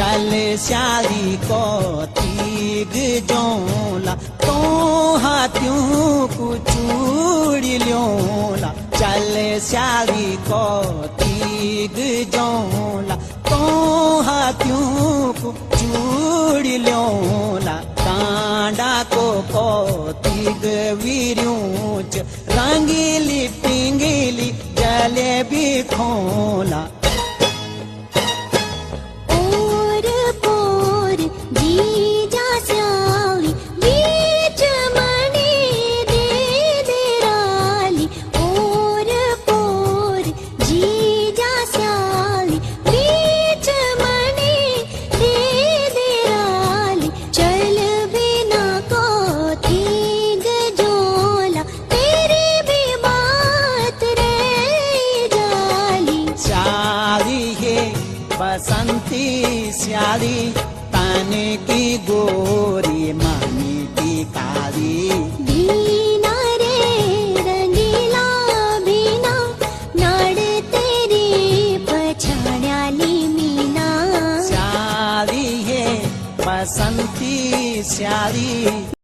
चल श्याली को तीग जोला तो हाथियों को चूड़ी ल्योला चल श्याली को तीग जोला तो हाथियों को चूड़ी ल्योला कांडा को तीग वीरूच रंगीली पिंगीली जलेबी खोला बसंती श्याली ताने की गोरी मानी की काली भीना रे रंगीला भीना नाड़ तेरी पछाड़ाली मीना श्याली है बसंती श्याली।